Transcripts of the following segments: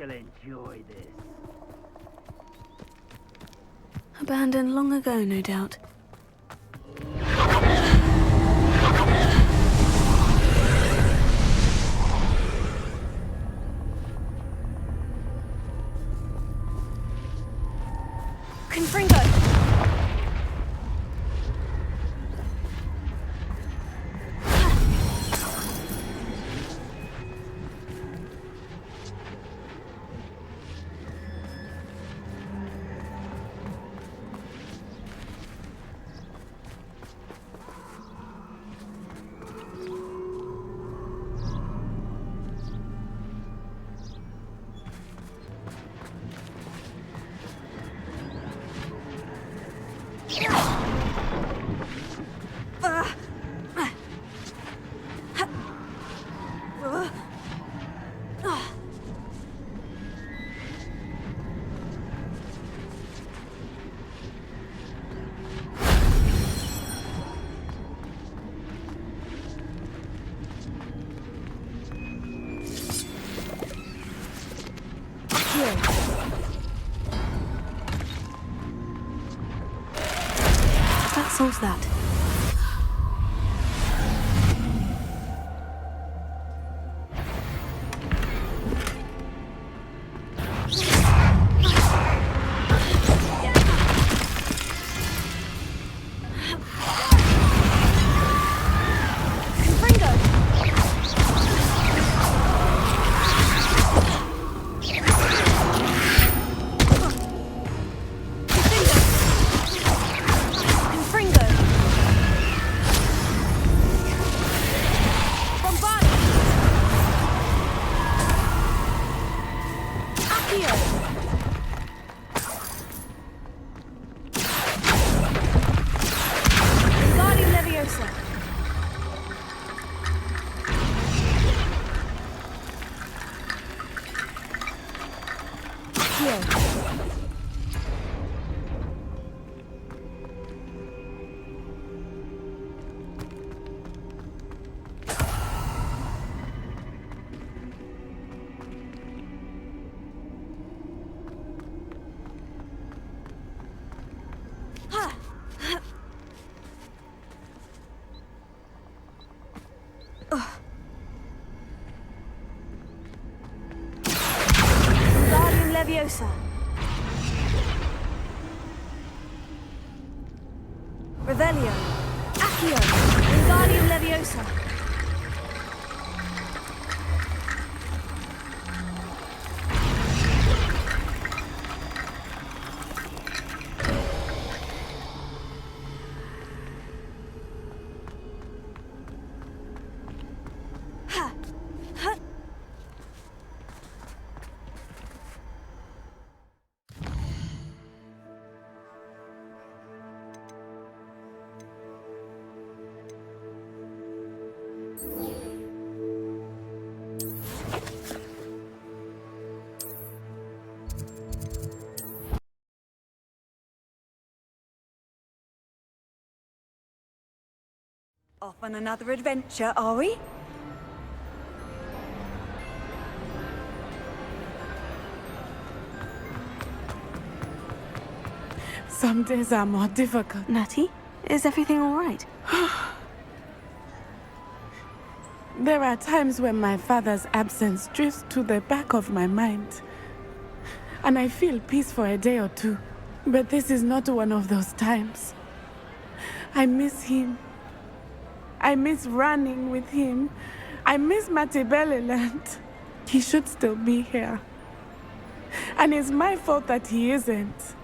shall enjoy this. Abandoned long ago, no doubt. Confringo! That solves that. Leviosa. Revelio. Accio. Wingardium Leviosa. Off on another adventure, are we? Some days are more difficult. Natty, is everything all right? There are times when my father's absence drifts to the back of my mind, and I feel peace for a day or two. But this is not one of those times. I miss him. I miss running with him. I miss Matibeleland. He should still be here. And it's my fault that he isn't.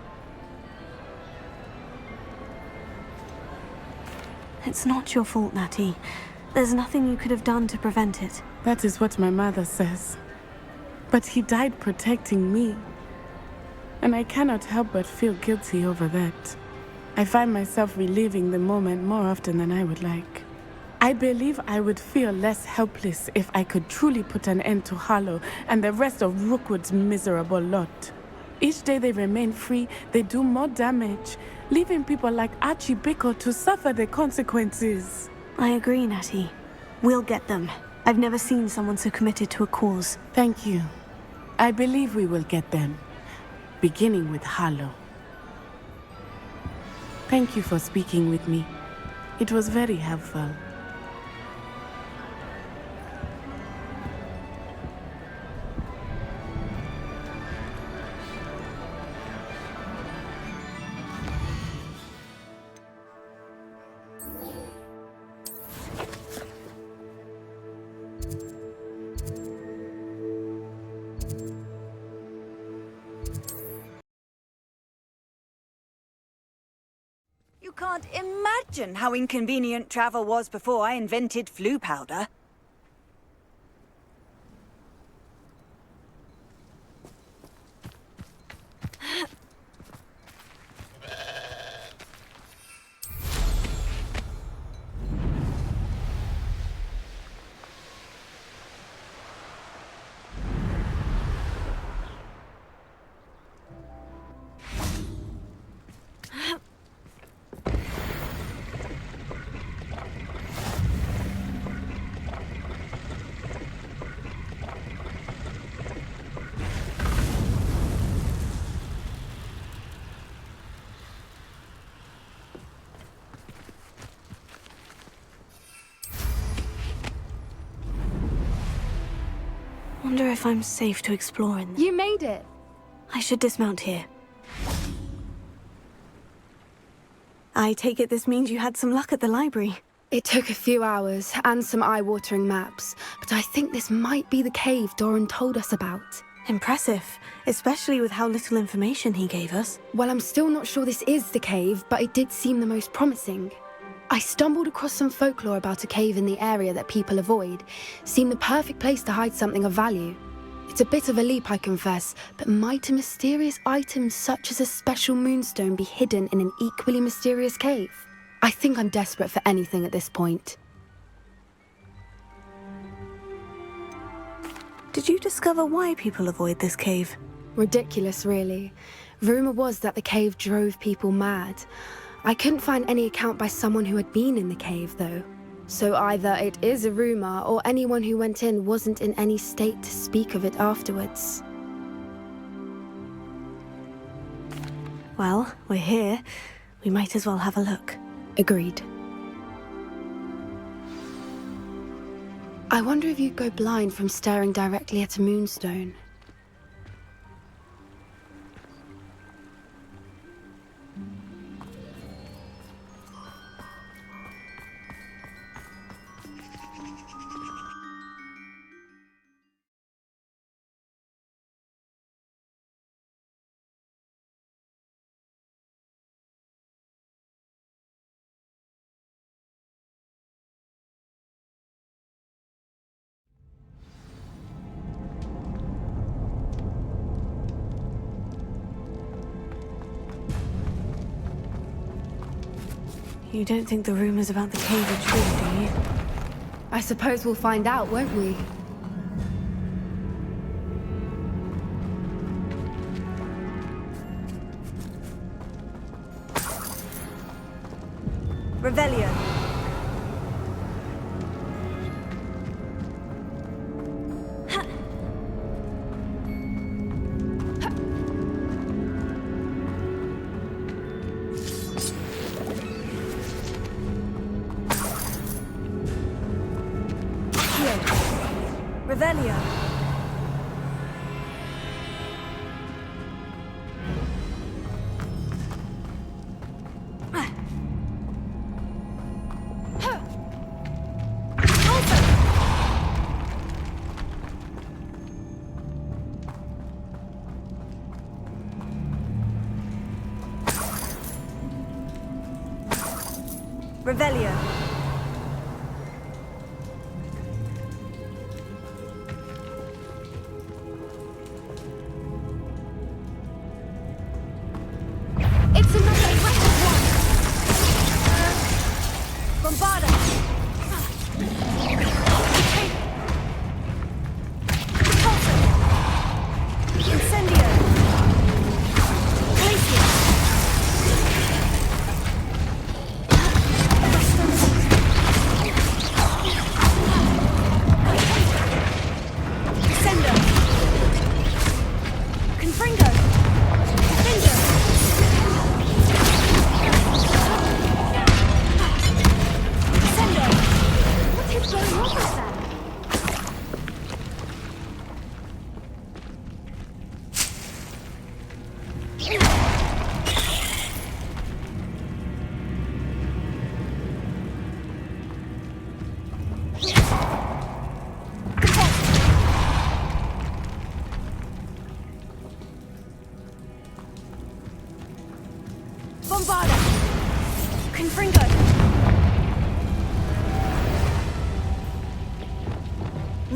It's not your fault, Natty. There's nothing you could have done to prevent it. That is what my mother says. But he died protecting me. And I cannot help but feel guilty over that. I find myself reliving the moment more often than I would like. I believe I would feel less helpless if I could truly put an end to Harlow and the rest of Rookwood's miserable lot. Each day they remain free, they do more damage, leaving people like Archie Bickle to suffer the consequences. I agree, Natty. We'll get them. I've never seen someone so committed to a cause. Thank you. I believe we will get them, beginning with Harlow. Thank you for speaking with me. It was very helpful. You can't imagine how inconvenient travel was before I invented flu powder. Wonder if I'm safe to explore in there. You made it! I should dismount here. I take it this means you had some luck at the library. It took a few hours and some eye-watering maps, but I think this might be the cave Doran told us about. Impressive, especially with how little information he gave us. Well, I'm still not sure this is the cave, but it did seem the most promising. I stumbled across some folklore about a cave in the area that people avoid. Seemed the perfect place to hide something of value. It's a bit of a leap, I confess, but might a mysterious item such as a special moonstone be hidden in an equally mysterious cave? I think I'm desperate for anything at this point. Did you discover why people avoid this cave? Ridiculous, really. Rumor was that the cave drove people mad. I couldn't find any account by someone who had been in the cave, though. So either it is a rumor, or anyone who went in wasn't in any state to speak of it afterwards. Well, we're here. We might as well have a look. Agreed. I wonder if you'd go blind from staring directly at a moonstone. You don't think the rumors about the cave are true, do you? I suppose we'll find out, won't we? Revelio. Revelio. Revelio. It's another record one! Bombarda. Incendio. Glacier.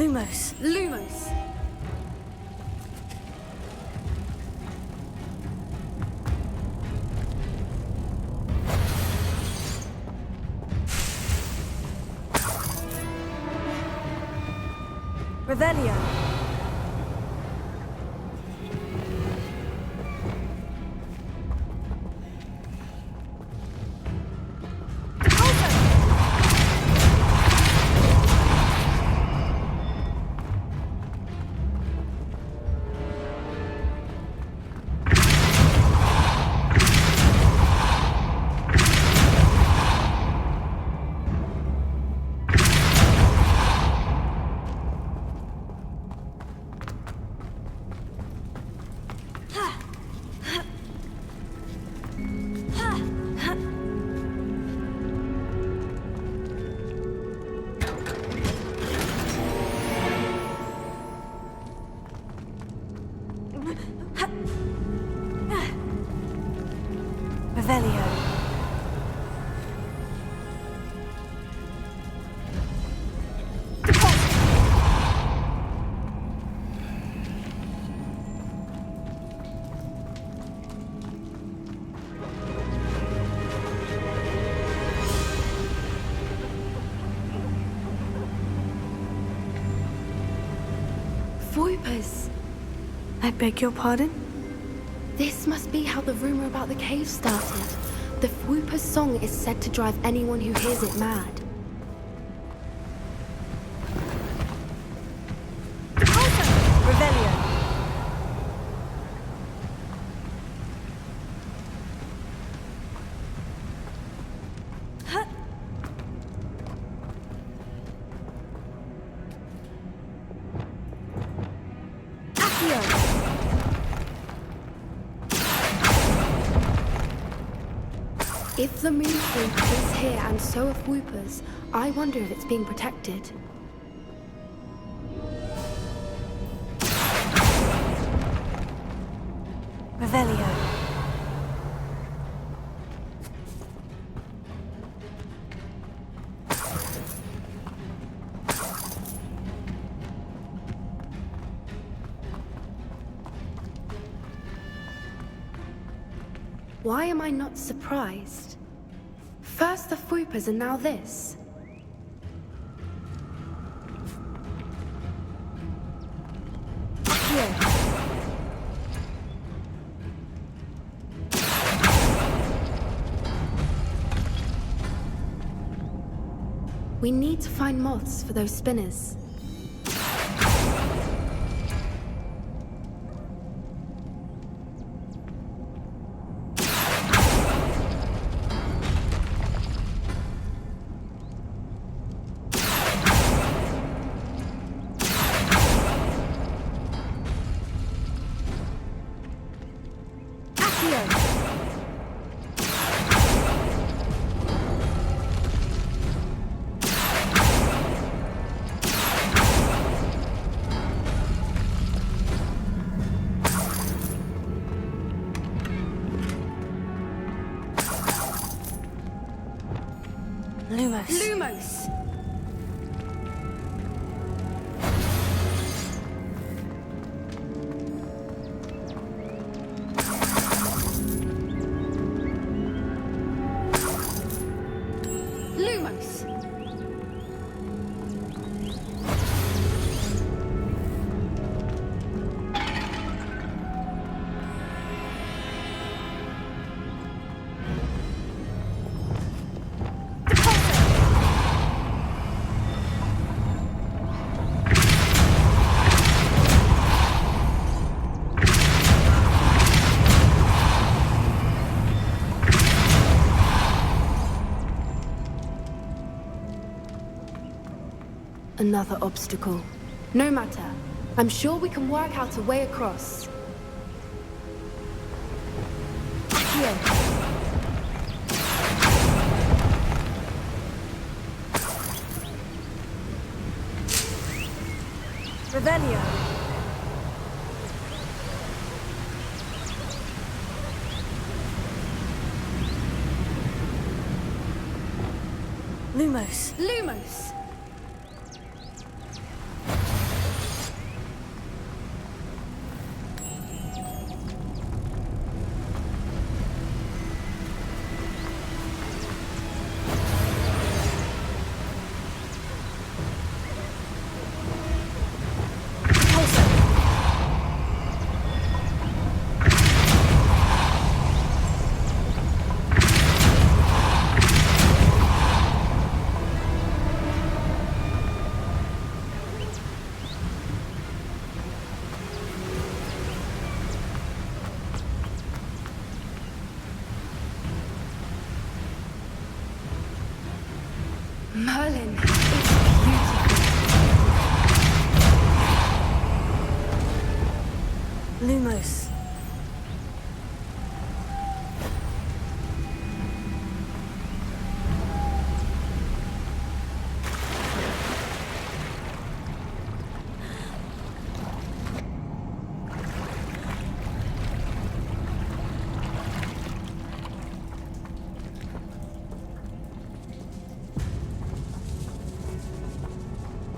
Lumos. Lumos! Revelio. Revelio. Voipers! I beg your pardon? This must be how the rumor about the cave started. The Whooper's song is said to drive anyone who hears it mad. Revelio. If the moon swoop is here and so are Whoopers, I wonder if it's being protected. Revelio. Why am I not surprised? First the Whoopers and now this. We need to find moths for those spinners. Lumos. Lumos! Lumos! Another obstacle. No matter. I'm sure we can work out a way across. Here. Revelio. Lumos. Lumos!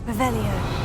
Revelio.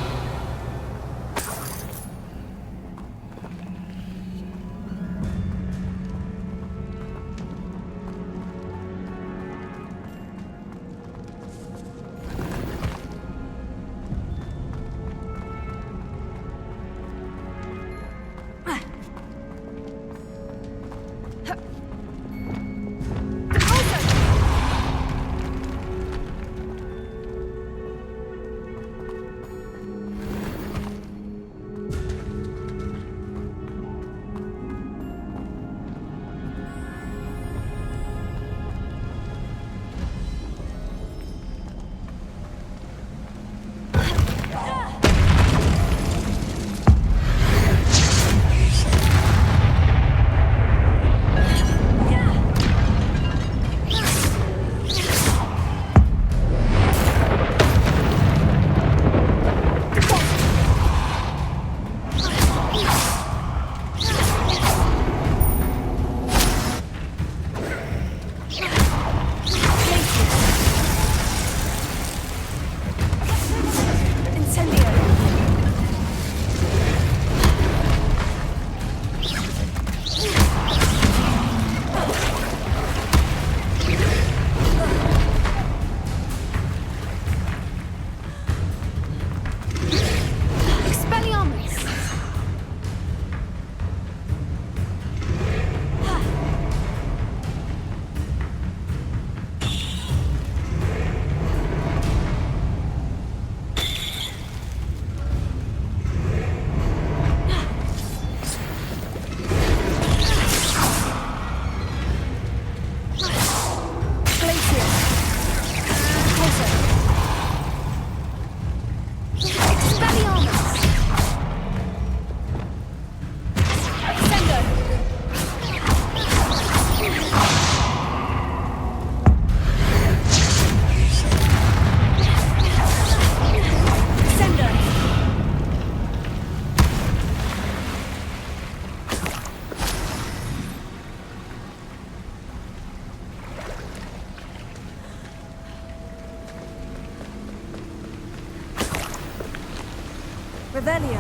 Revelio.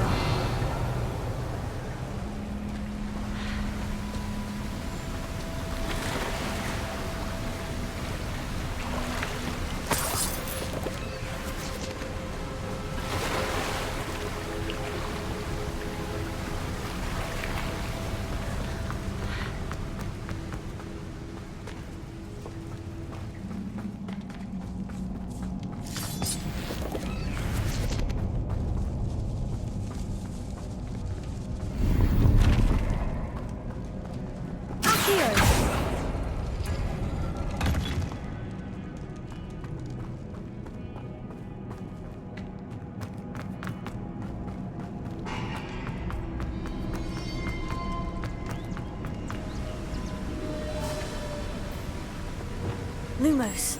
Lumos.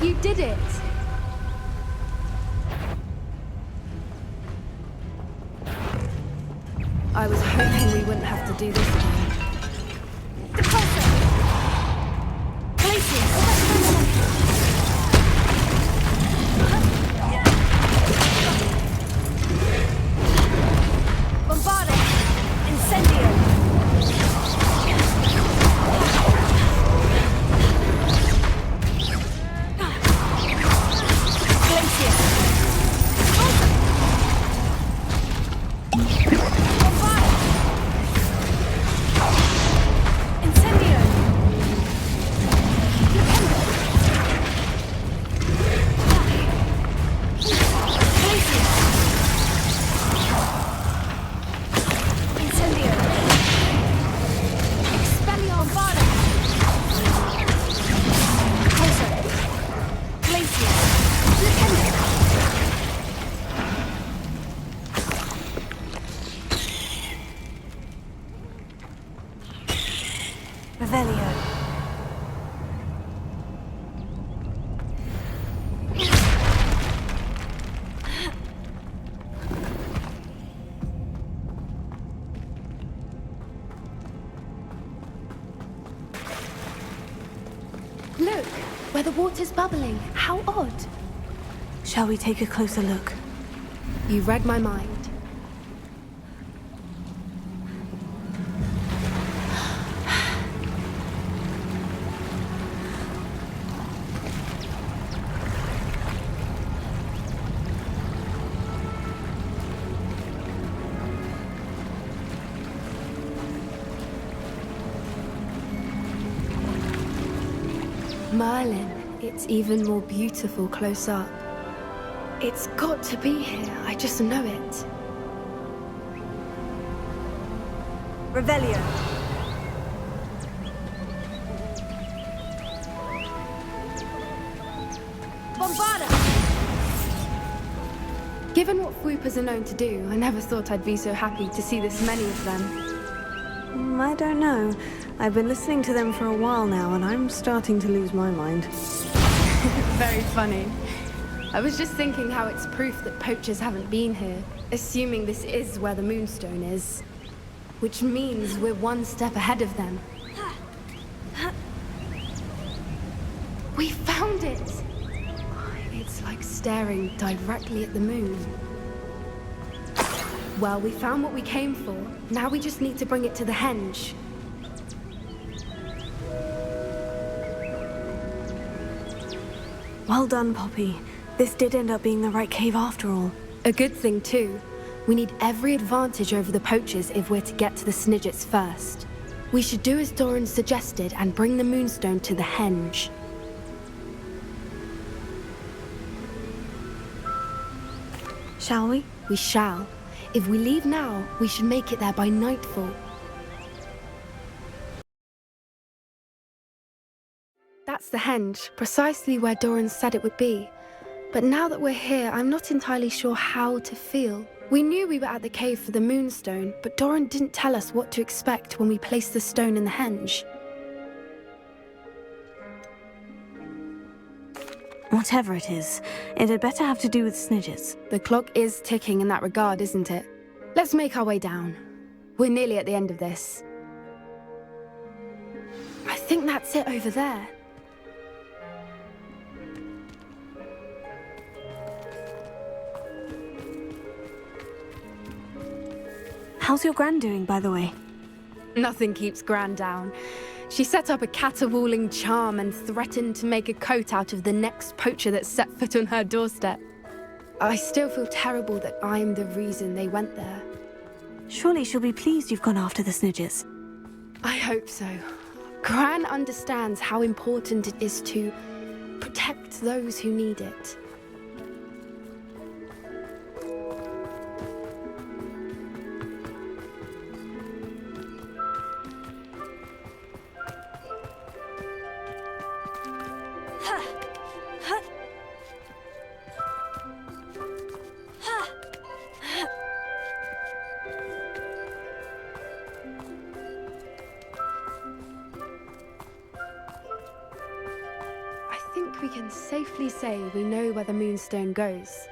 You did it! I was hoping we wouldn't have to do this again. Revelio. Look, where the water's bubbling. How odd. Shall we take a closer look? You read my mind. Merlin, it's even more beautiful close up. It's got to be here, I just know it. Revelio. Bombarda! Given what Fwoopas are known to do, I never thought I'd be so happy to see this many of them. I don't know. I've been listening to them for a while now, and I'm starting to lose my mind. Very funny. I was just thinking how it's proof that poachers haven't been here, assuming this is where the Moonstone is. Which means we're one step ahead of them. We found it! It's like staring directly at the moon. Well, we found what we came for. Now we just need to bring it to the henge. Well done, Poppy. This did end up being the right cave after all. A good thing, too. We need every advantage over the poachers if we're to get to the Snidgets first. We should do as Doran suggested and bring the Moonstone to the henge. Shall we? We shall. If we leave now, we should make it there by nightfall. That's the henge, precisely where Doran said it would be. But now that we're here, I'm not entirely sure how to feel. We knew we were at the cave for the Moonstone, but Doran didn't tell us what to expect when we placed the stone in the henge. Whatever it is, it had better have to do with Snidgets. The clock is ticking in that regard, isn't it? Let's make our way down. We're nearly at the end of this. I think that's it over there. How's your Gran doing, by the way? Nothing keeps Gran down. She set up a caterwauling charm and threatened to make a coat out of the next poacher that set foot on her doorstep. I still feel terrible that I'm the reason they went there. Surely she'll be pleased you've gone after the Snidgets. I hope so. Gran understands how important it is to protect those who need it. I think we can safely say we know where the Moonstone goes.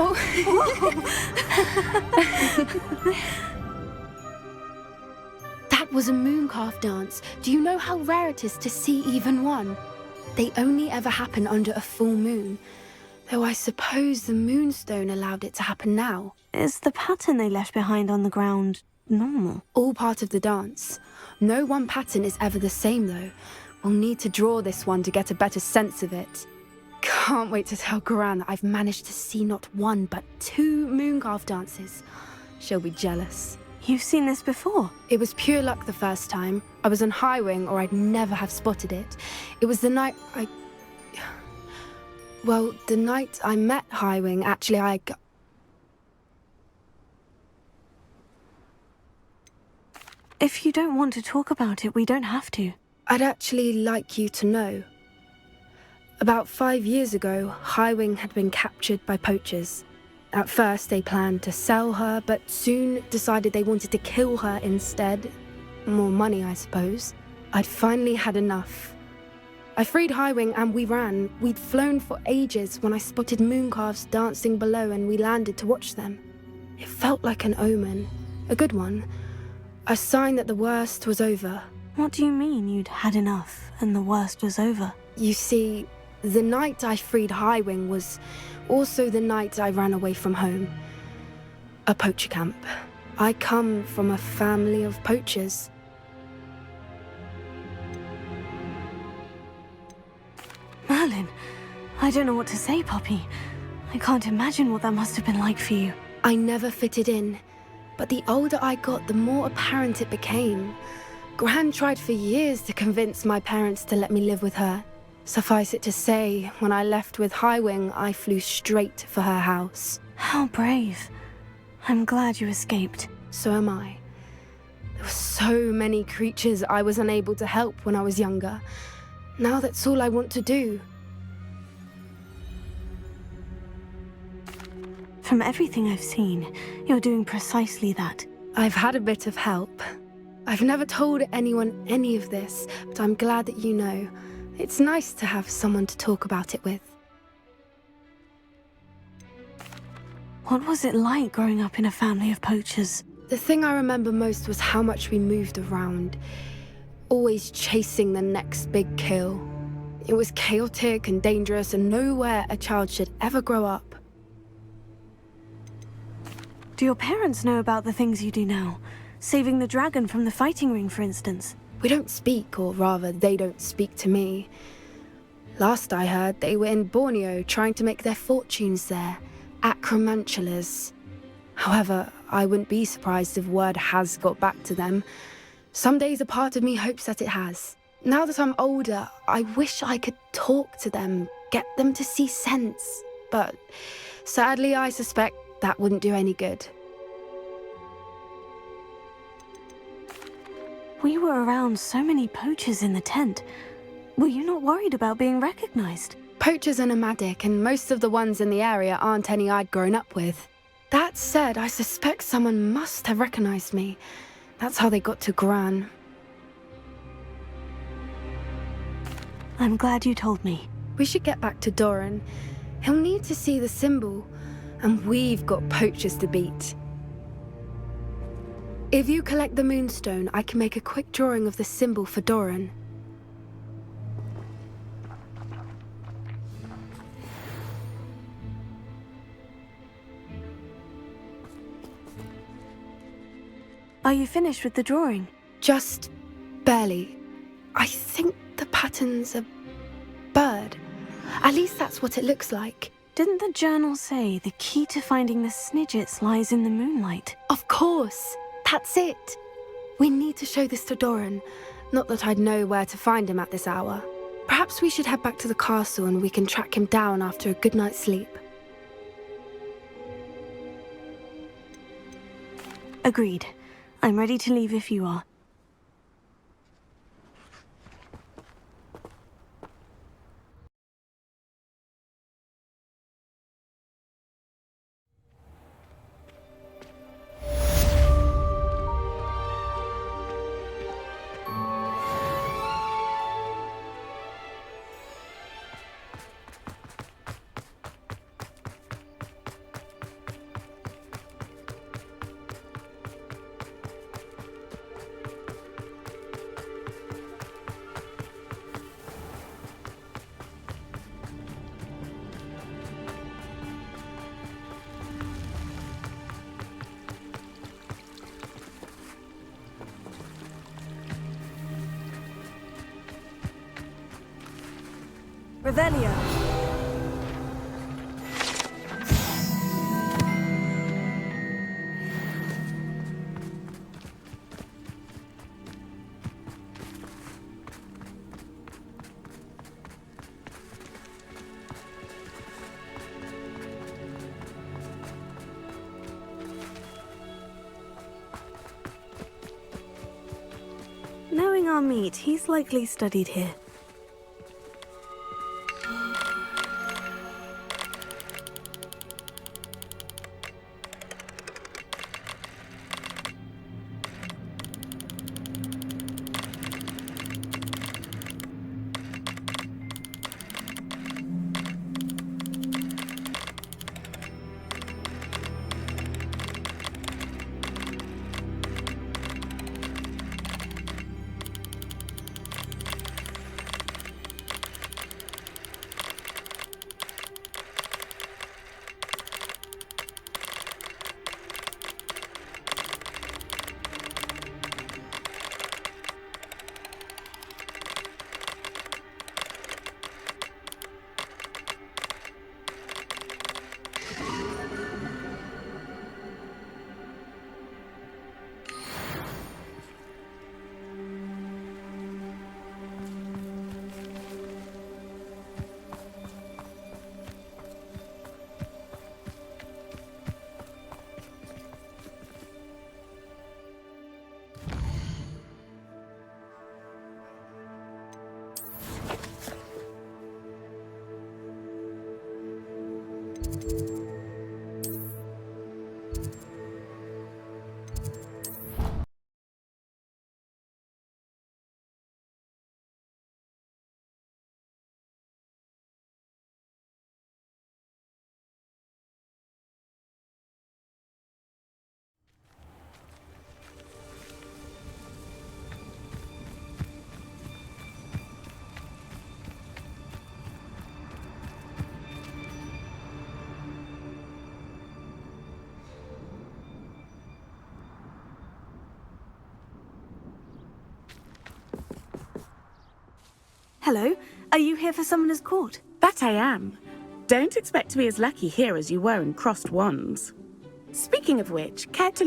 Oh! That was a mooncalf dance. Do you know how rare it is to see even one? They only ever happen under a full moon. Though I suppose the Moonstone allowed it to happen now. Is the pattern they left behind on the ground normal? All part of the dance. No one pattern is ever the same, though. We'll need to draw this one to get a better sense of it. Can't wait to tell Gran that I've managed to see not one, but 2 mooncalf dances. She'll be jealous. You've seen this before? It was pure luck the first time. I was on Highwing, or I'd never have spotted it. It was the night Well, the night I met Highwing, actually, If you don't want to talk about it, we don't have to. I'd actually like you to know. About 5 years ago, Highwing had been captured by poachers. At first, they planned to sell her, but soon decided they wanted to kill her instead. More money, I suppose. I'd finally had enough. I freed Highwing and we ran. We'd flown for ages when I spotted mooncalves dancing below and we landed to watch them. It felt like an omen. A good one. A sign that the worst was over. What do you mean you'd had enough and the worst was over? You see, the night I freed Highwing was also the night I ran away from home. A poacher camp. I come from a family of poachers. Merlin, I don't know what to say, Poppy. I can't imagine what that must have been like for you. I never fitted in, but the older I got, the more apparent it became. Gran tried for years to convince my parents to let me live with her. Suffice it to say, when I left with Highwing, I flew straight for her house. How brave. I'm glad you escaped. So am I. There were so many creatures I was unable to help when I was younger. Now that's all I want to do. From everything I've seen, you're doing precisely that. I've had a bit of help. I've never told anyone any of this, but I'm glad that you know. It's nice to have someone to talk about it with. What was it like growing up in a family of poachers? The thing I remember most was how much we moved around, always chasing the next big kill. It was chaotic and dangerous and nowhere a child should ever grow up. Do your parents know about the things you do now? Saving the dragon from the fighting ring, for instance? We don't speak, or rather, they don't speak to me. Last I heard, they were in Borneo trying to make their fortunes there, acromantulas. However, I wouldn't be surprised if word has got back to them. Some days a part of me hopes that it has. Now that I'm older, I wish I could talk to them, get them to see sense. But sadly, I suspect that wouldn't do any good. We were around so many poachers in the tent. Were you not worried about being recognized? Poachers are nomadic, and most of the ones in the area aren't any I'd grown up with. That said, I suspect someone must have recognized me. That's how they got to Gran. I'm glad you told me. We should get back to Doran. He'll need to see the symbol, and we've got poachers to beat. If you collect the moonstone, I can make a quick drawing of the symbol for Doran. Are you finished with the drawing? Just barely. I think the pattern's a bird. At least that's what it looks like. Didn't the journal say the key to finding the Snidgets lies in the moonlight? Of course. That's it. We need to show this to Doran. Not that I'd know where to find him at this hour. Perhaps we should head back to the castle and we can track him down after a good night's sleep. Agreed. I'm ready to leave if you are. Revelio. Knowing our meat, he's likely studied here. Hello, are you here for Summoner's Court? That I am. Don't expect to be as lucky here as you were in Crossed Wands. Speaking of which, care to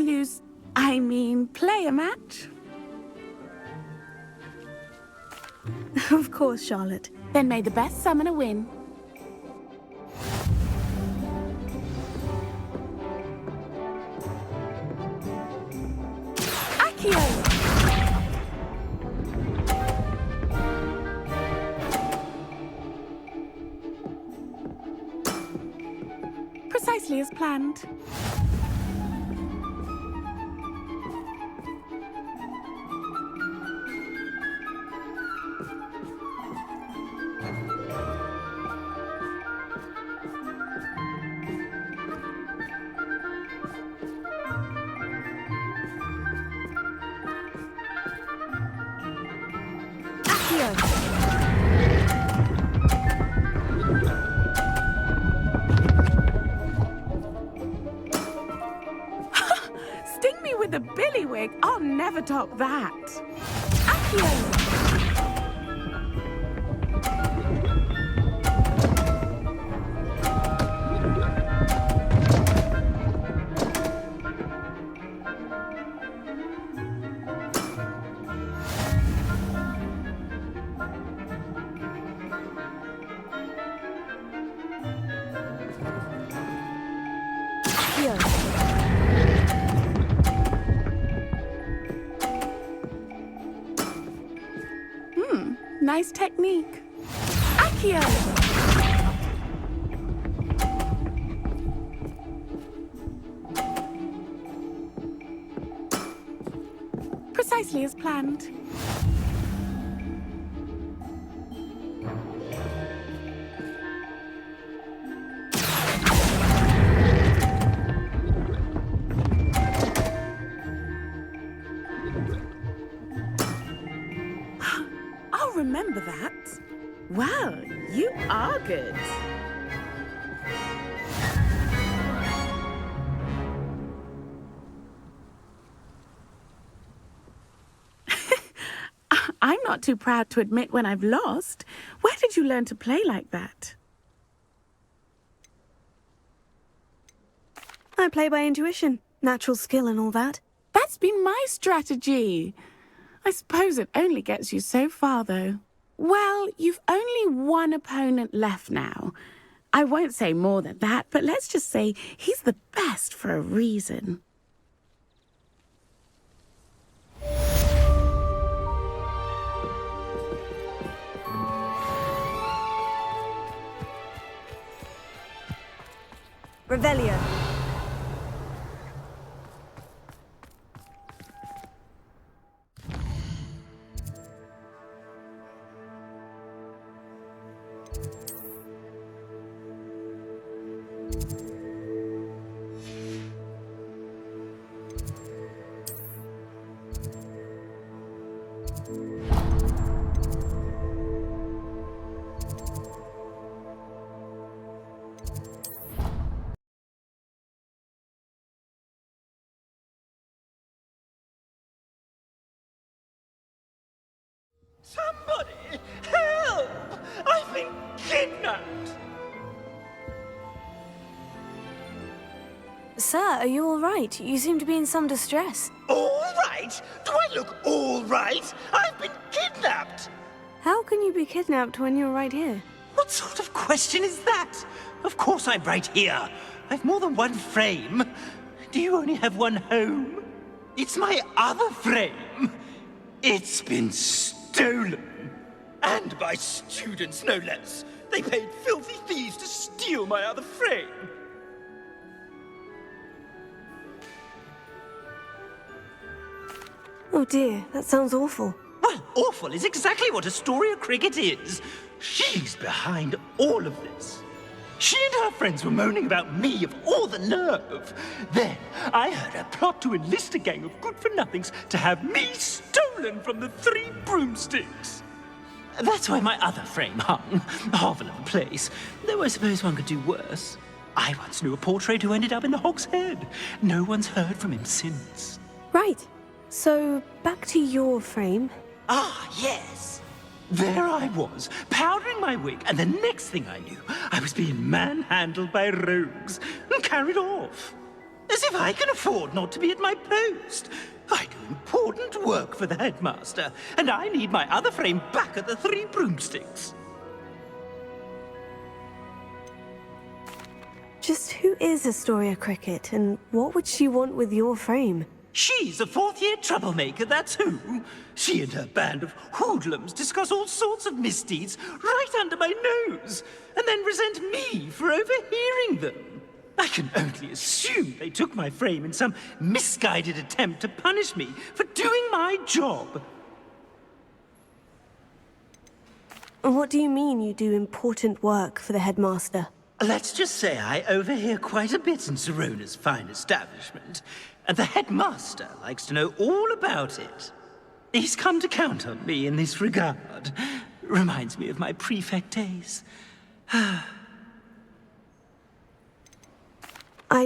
play a match? Of course, Charlotte. Then may the best summoner win. Accio! Precisely as planned. Sting me with a billywig, I'll never top that. Accio! Nice technique. Accio! Precisely as planned. I'll remember that. Well, you are good. I'm not too proud to admit when I've lost. Where did you learn to play like that? I play by intuition, natural skill and all that. That's been my strategy. I suppose it only gets you so far, though. Well, you've only one opponent left now. I won't say more than that, but let's just say he's the best for a reason. Revelio. Somebody! Help! I've been kidnapped! Sir, are you all right? You seem to be in some distress. All right? Do I look all right? I've been kidnapped! How can you be kidnapped when you're right here? What sort of question is that? Of course I'm right here. I've more than one frame. Do you only have one home? It's my other frame. It's been stolen. And by students, no less. They paid filthy thieves to steal my other frame. Oh dear, that sounds awful. Well, awful is exactly what Astoria Cricket is. She's behind all of this. She and her friends were moaning about me, of all the nerve. Then I heard her plot to enlist a gang of good-for-nothings to have me stolen from the Three Broomsticks. That's why my other frame hung. Hovel of a place. Though I suppose one could do worse. I once knew a portrait who ended up in the Hog's Head. No one's heard from him since. Right. So, back to your frame. Ah, yes. There I was, powdering my wig, and the next thing I knew, I was being manhandled by rogues and carried off. As if I can afford not to be at my post. I do important work for the headmaster, and I need my other frame back at the Three Broomsticks. Just who is Astoria Cricket, and what would she want with your frame? She's a fourth-year troublemaker, that's who. She and her band of hoodlums discuss all sorts of misdeeds right under my nose, and then resent me for overhearing them. I can only assume they took my frame in some misguided attempt to punish me for doing my job. What do you mean you do important work for the headmaster? Let's just say I overhear quite a bit in Sirona's fine establishment, and the headmaster likes to know all about it. He's come to count on me in this regard. Reminds me of my prefect days. I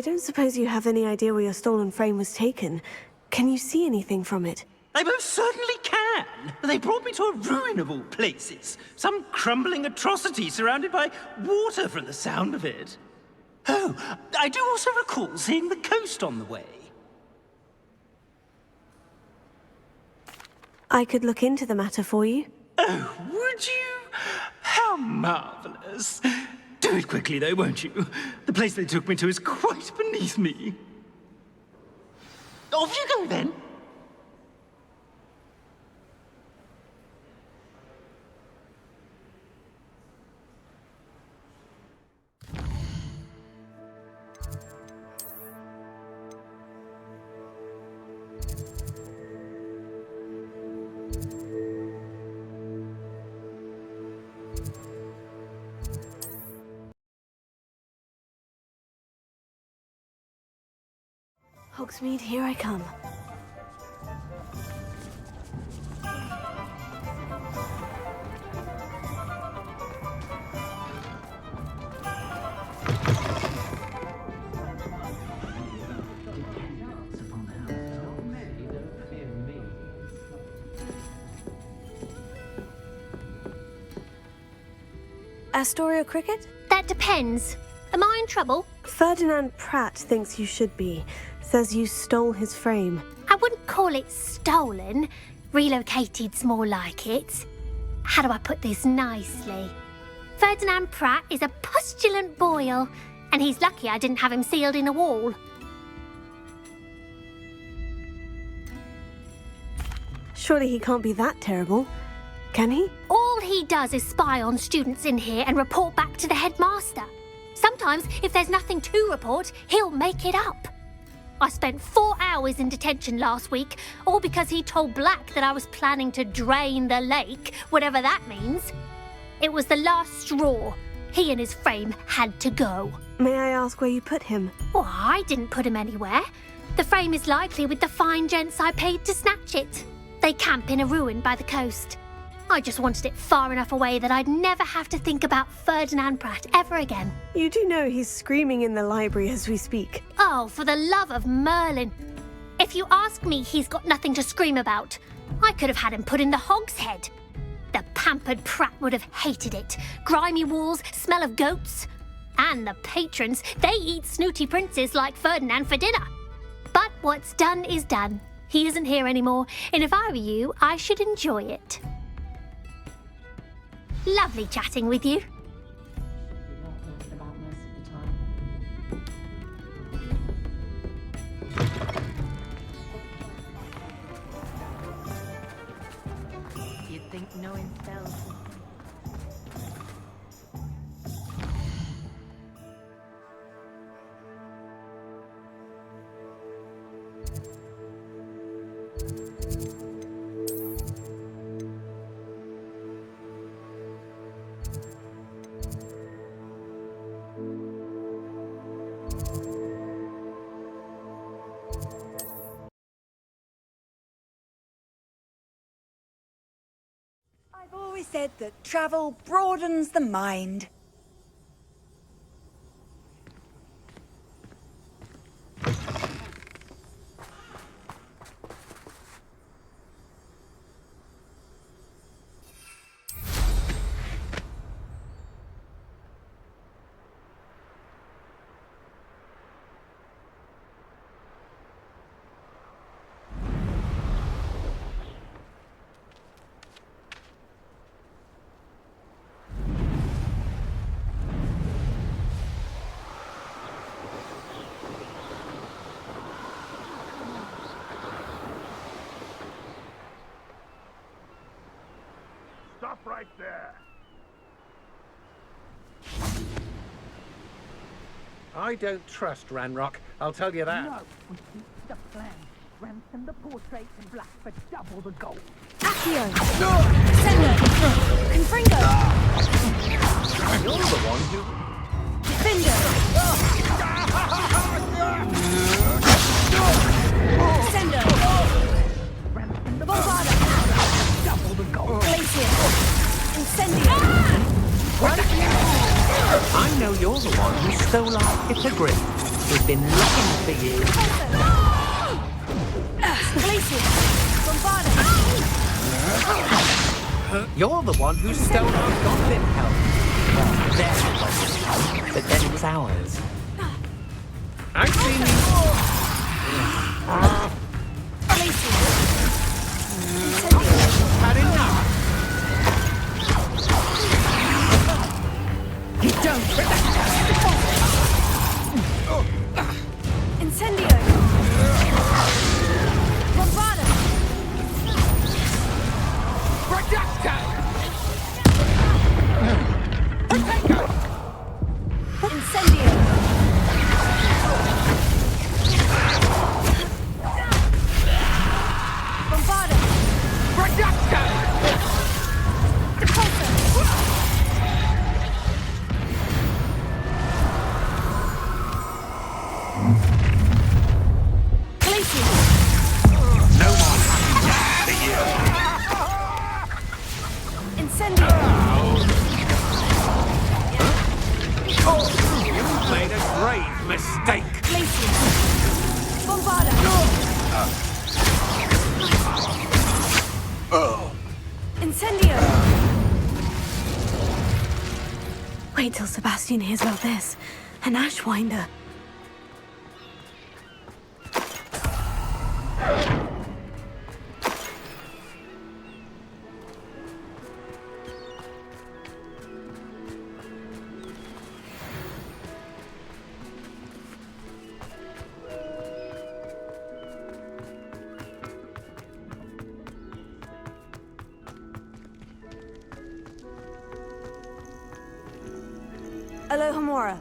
don't suppose you have any idea where your stolen frame was taken. Can you see anything from it? I most certainly can. They brought me to a ruin of all places. Some crumbling atrocity surrounded by water from the sound of it. Oh, I do also recall seeing the coast on the way. I could look into the matter for you. Oh, would you? How marvelous. Do it quickly, though, won't you? The place they took me to is quite beneath me. Off you go, then. Hogsmeade, here I come. Astoria Cricket? That depends. Am I in trouble? Ferdinand Pratt thinks you should be. Says you stole his frame. I wouldn't call it stolen. Relocated's more like it. How do I put this nicely? Ferdinand Pratt is a postulant boil, and he's lucky I didn't have him sealed in a wall. Surely he can't be that terrible, can he? All he does is spy on students in here and report back to the headmaster. Sometimes, if there's nothing to report, he'll make it up. I spent 4 hours in detention last week, all because he told Black that I was planning to drain the lake, whatever that means. It was the last straw. He and his frame had to go. May I ask where you put him? Well, I didn't put him anywhere. The frame is likely with the fine gents I paid to snatch it. They camp in a ruin by the coast. I just wanted it far enough away that I'd never have to think about Ferdinand Pratt ever again. You do know he's screaming in the library as we speak. Oh, for the love of Merlin. If you ask me, he's got nothing to scream about. I could have had him put in the hogshead. The pampered Pratt would have hated it. Grimy walls, smell of goats. And the patrons, they eat snooty princes like Ferdinand for dinner. But what's done is done. He isn't here anymore, and if I were you, I should enjoy it. Lovely chatting with you. You'd think knowing spells. I've always said that travel broadens the mind. Stop right there. I don't trust Ranrock, I'll tell you that. No, we keep the plan. Ransom the portrait and Black for double the gold. Accio! Sendo! Confringo! You're the one who... Findo! Sendo! Ransom the Bombarda! double the gold. Glacier! Incendio! I know you're the one who stole our hippogriff. We've been looking for you. Glacier! Bombarda! You're the one who stole our goblin help. Well, their help, but then it was ours. I've seen you... Glacier! Incendio! Had enough. You don't Incendio! Bombarda! Incendio! Bombarda! Repulsor! Glacier! No more for you. Incendio! You made a grave mistake. Glacier! Bombarda! Incendio! Wait till Sebastian hears about this. An Ashwinder. Alohomora.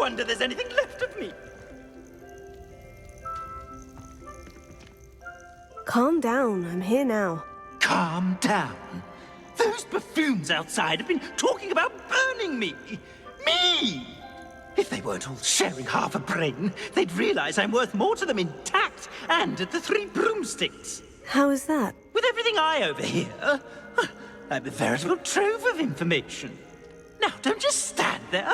wonder there's anything left of me. Calm down, I'm here now. Calm down. Those buffoons outside have been talking about burning me. Me! If they weren't all sharing half a brain, they'd realize I'm worth more to them intact and at the Three Broomsticks. How is that? With everything I overhear, I'm a veritable trove of information. Now, don't just stand there.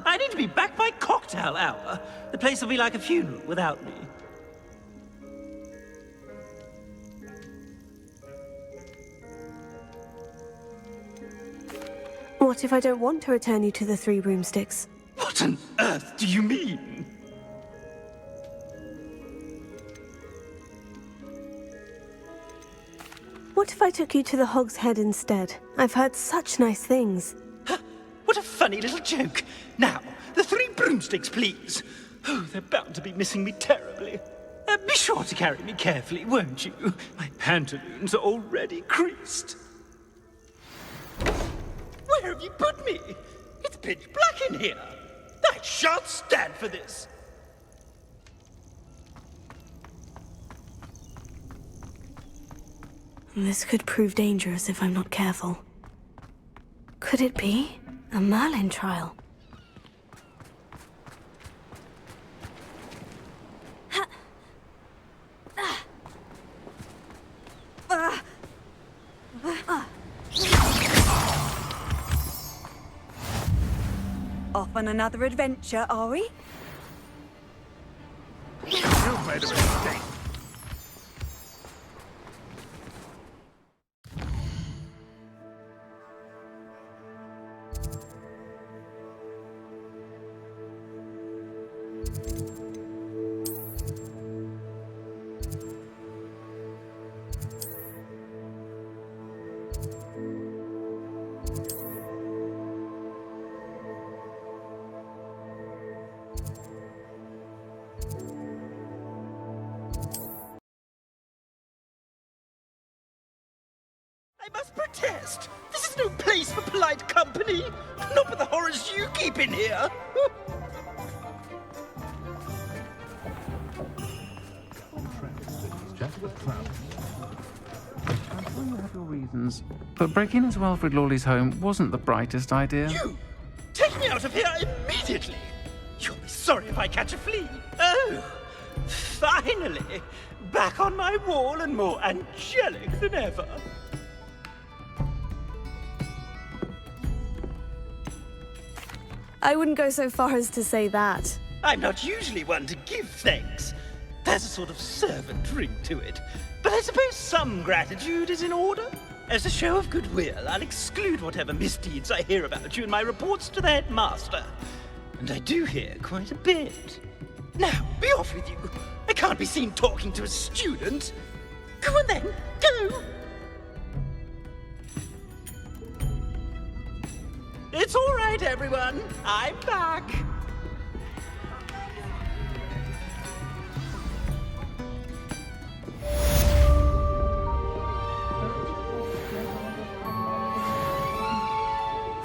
I need to be back by cocktail hour. The place will be like a funeral without me. What if I don't want to return you to the Three Broomsticks? What on earth do you mean? What if I took you to the Hog's Head instead? I've heard such nice things. What a funny little joke. Now, the Three Broomsticks, please. Oh, they're bound to be missing me terribly. Be sure to carry me carefully, won't you? My pantaloons are already creased. Where have you put me? It's pitch black in here. I shan't stand for this. This could prove dangerous if I'm not careful. Could it be a Merlin trial? Off on another adventure, are we? You made a mistake. I must protest. This is no place for polite company. Not with the horrors you keep in here. I'm sure you have your reasons, but breaking into Wilfred Lawley's home wasn't the brightest idea. You! Take me out of here immediately! You'll be sorry if I catch a flea. Oh, finally! Back on my wall and more angelic than ever. I wouldn't go so far as to say that. I'm not usually one to give thanks. There's a sort of servant ring to it. But I suppose some gratitude is in order. As a show of goodwill, I'll exclude whatever misdeeds I hear about you in my reports to the headmaster. And I do hear quite a bit. Now, be off with you. I can't be seen talking to a student. Go on then, go! It's all right, everyone. I'm back.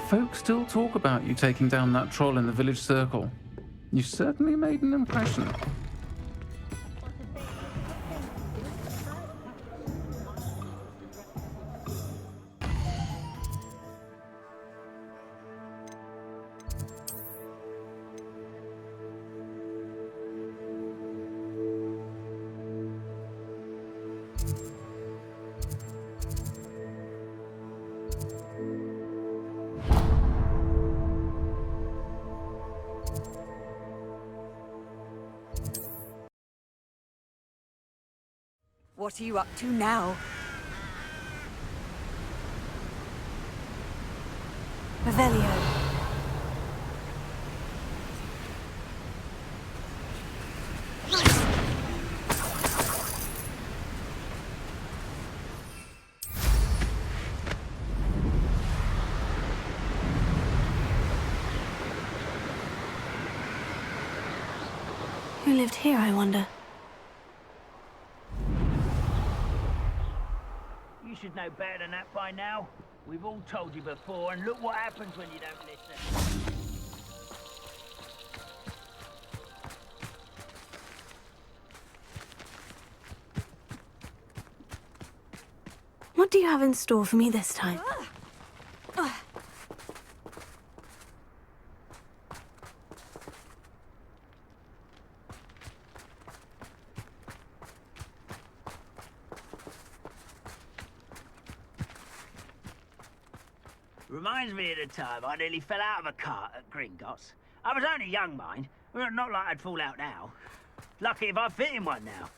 Folks still talk about you taking down that troll in the village circle. You certainly made an impression. What are you up to now? Revelio. Who lived here, I wonder? You should know better than that by now. We've all told you before, and look what happens when you don't listen. do you have in store for me this time? Reminds me of the time I nearly fell out of a cart at Gringotts. I was only young, mind. Not like I'd fall out now. Lucky if I fit in one now.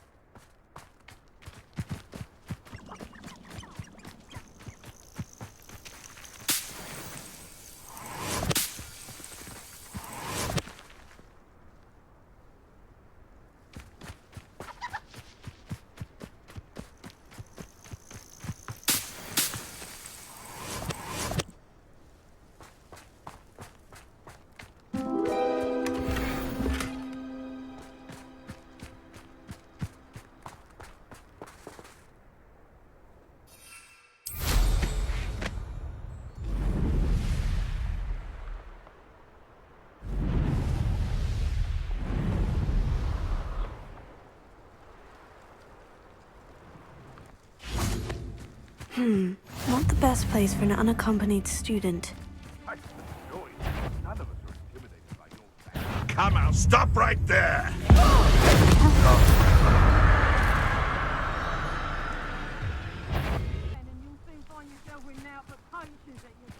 Not the best place for an unaccompanied student. Come out, stop right there!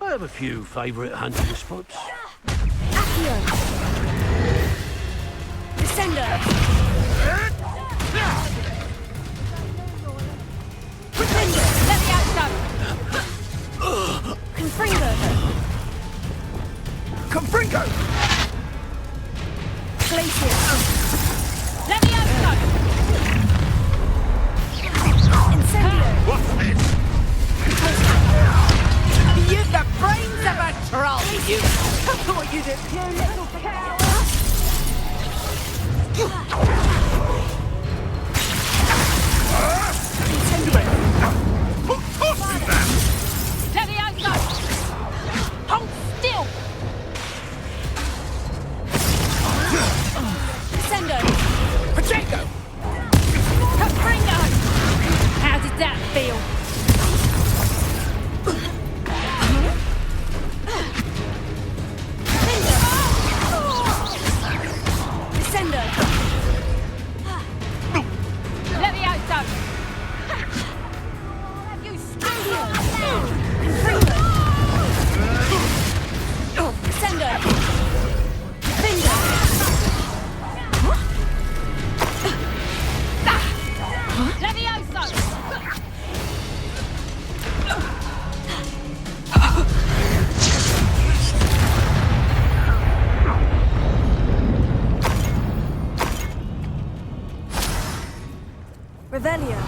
I have a few favourite hunting spots. Descender! Pretender! Let me out, Confringo! Confringo! Glacier! Let me out, Incendio! What's this? You've the brains of a troll, you! I thought you'd have... You little coward! Who taught you that? Let me out, hold still! Descendo! Pacheco! Confringo! How did that feel? Descendo! Let me out, Doug! You stupid! Confringo! Descendo! Finger! Let me out, son! Revelio.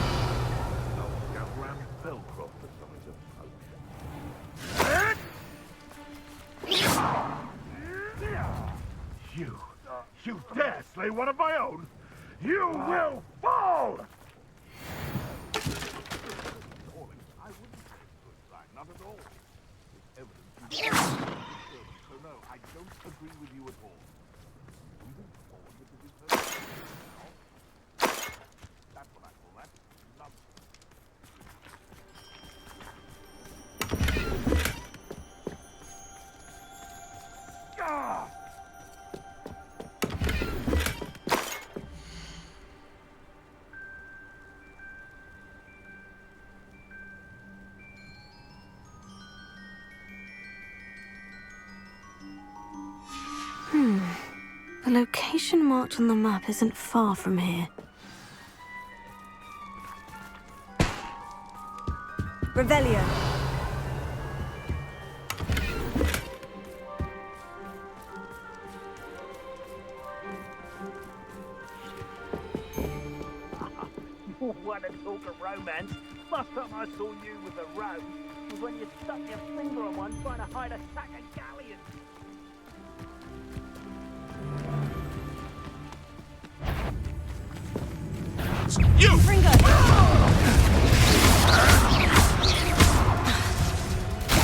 You dare slay one of my own? You will fall! Not at all. There's evidence. So no, I don't agree with you at all. Moving forward with the research. That's what I call that. Ah! The location marked on the map isn't far from here. Revelio. What a talk of romance. Last time I saw you with a rose was when you stuck your finger on one trying to hide a sack of galleons. You! Fringo!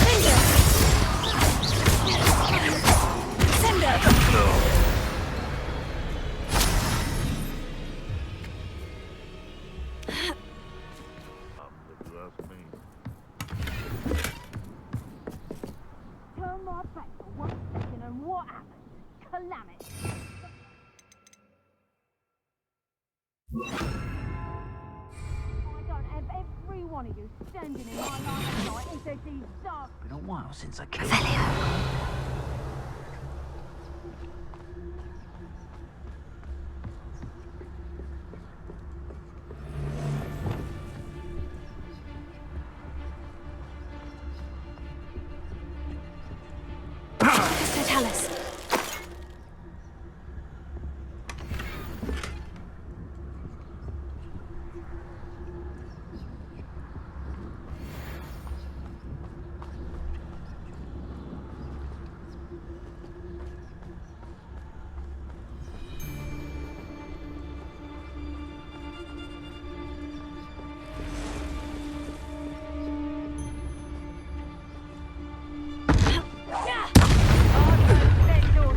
Finger! Sender! That's me. damn it. I don't have every one of you standing in my line of sight. It's a disaster. Been a while since I came. Mr. Tallis.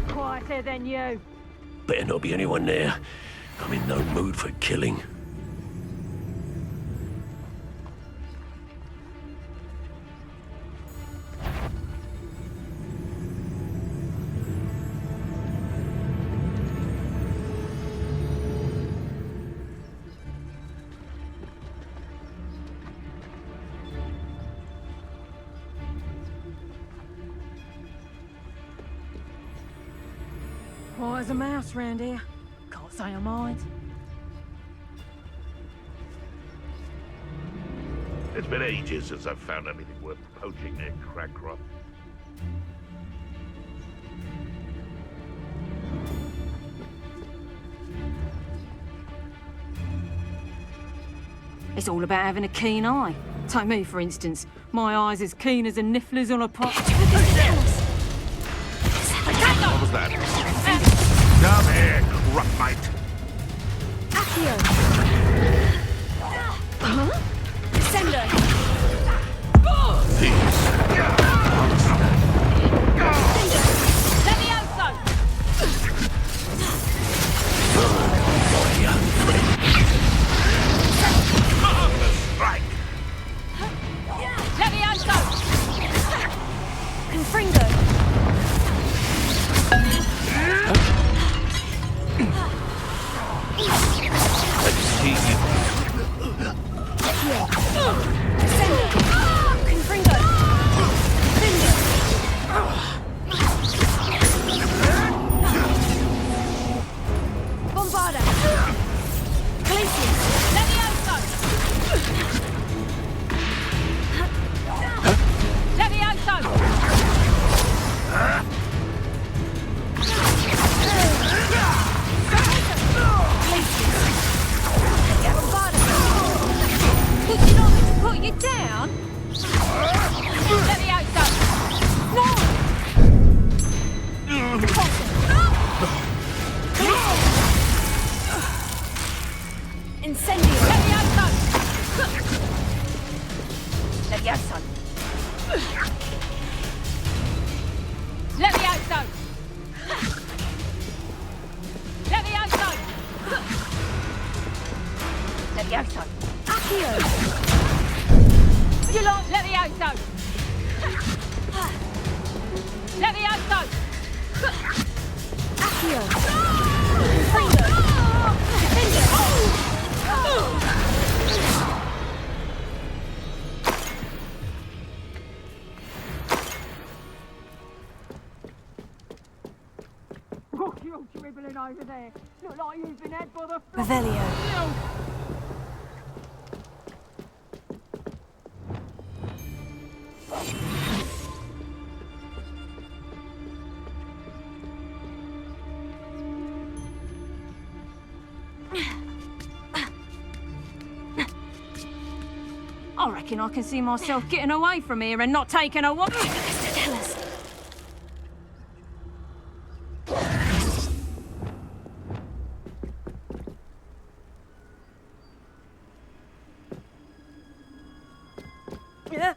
Quieter than you. Better not be anyone there. I'm in no mood for killing. Quiet as a mouse round here. Can't say I mind. It's been ages since I've found anything worth poaching near Cragcroft. It's all about having a keen eye. Take me, for instance. My eye's as keen as a niffler's on a pot. What was that? Come here, Crupmite. Accio! Huh? Sender! Strike! Confringo! You're dribbling over there. Look like you've been had by the Revelio. I reckon I can see myself getting away from here and not taking a walk. Mr. Tallis. Yeah.